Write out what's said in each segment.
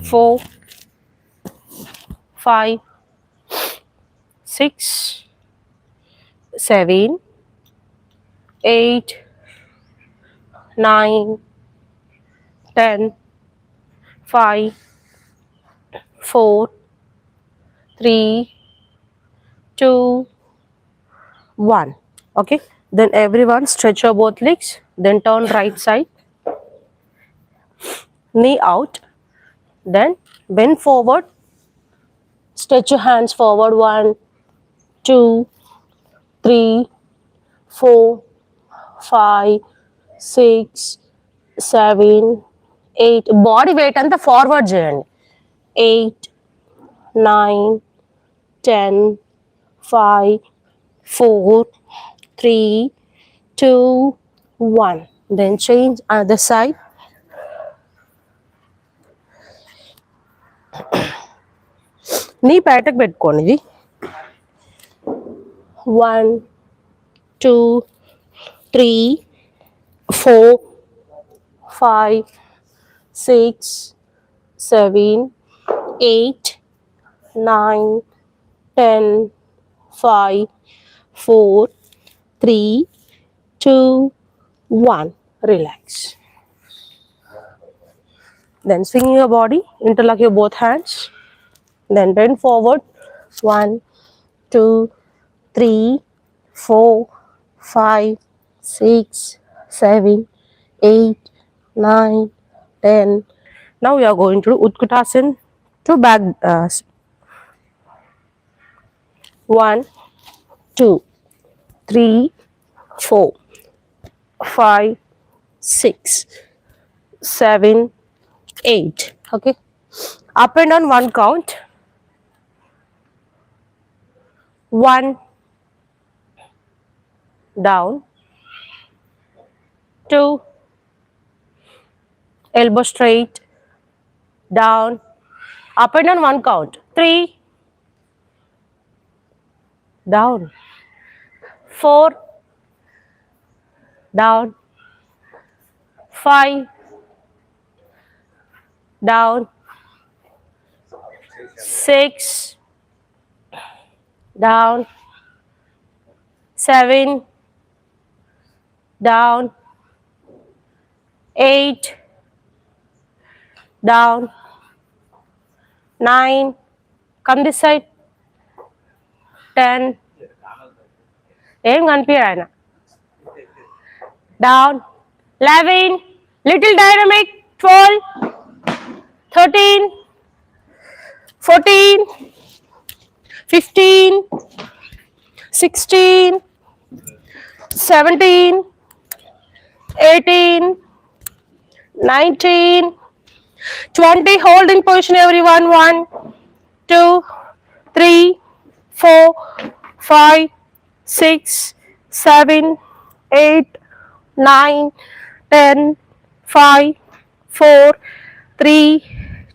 4, 5, 6, 7, 8, 9, 10, 5, 4, 3, 2, 1. Okay, then everyone stretch your both legs, then turn right side, knee out, then bend forward, stretch your hands forward. 1, 2, 3, 4, 5, 6, 7, 8. Body weight and the forward journey. 8, 9, 10, 5, 4, 3, 2, 1. Then change other side. Knee బయటకు పెట్టుకోండి ఇది. 1, 2, 3, 4, 5, 6, 7, 8, 9, 10, 5, 4, 3, 2, 1. Relax. Then swing your body, interlock your both hands. Then bend forward. 1, 2, 3, 4, 5, 6, 7, 8, 9, 10. Now we are going to do Utkatasana to back. 1, 2, 3, 4, 5, 6, 7, 8. Okay. Up and down one count. 1, down, 2, elbow straight, down, up and down one count. 3, down, 4, down, 5, down, 6, down, 7, down, 8, down, 9, come this side, 10, ఏం కనిపించాడు ఆయన, down, 11, little dynamic, 12, 13, 14, 15, 16, 17, 18, 19, 20. Holding position everyone. 1, 2, 3, 4, 5, 6, 7, 8, 9, 10, 5, 4, 3,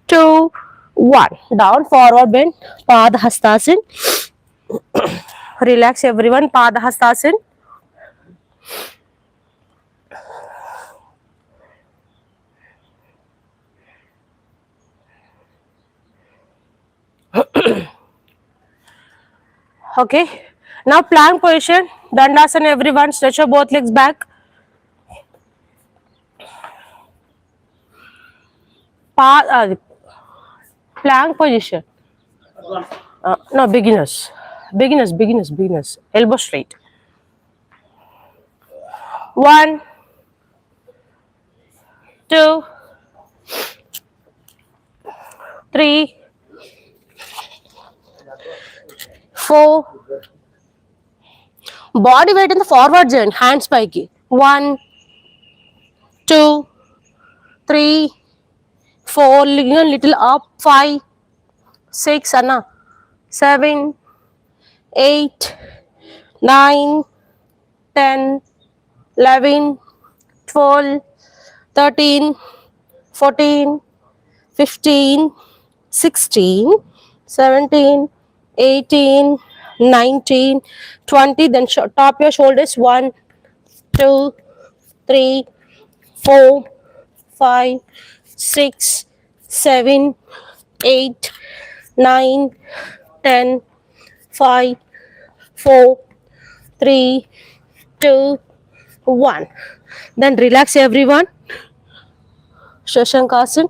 2, 1. Down, forward bend, Padahastasana. Relax everyone, Padahastasana. Okay, now plank position, Dandasana everyone, stretch your both legs back. Plank position. No, beginners. Elbow straight. 1, 2, 3, 4. Body weight in the forward joint, hands paiki. 1, 2, 3, 4, little up. 5, 6, Anna. 7, 8, 9, 10, 11, 12, 13, 14, 15, 16, 17, 18, 19, 20. Then top your shoulders. 1, 2, 3, 4, 5, 6, 7, 8, 9, 10, 5, 4, 3, 2, 1. Then relax everyone. Shashankasan.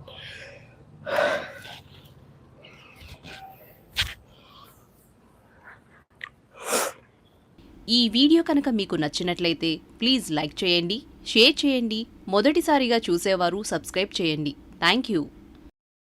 ఈ video కనుక మీకు నచ్చినట్లయితే please like చేయండి, share చేయండి. మొదటిసారిగా చూసేవారు subscribe చేయండి. Thank you.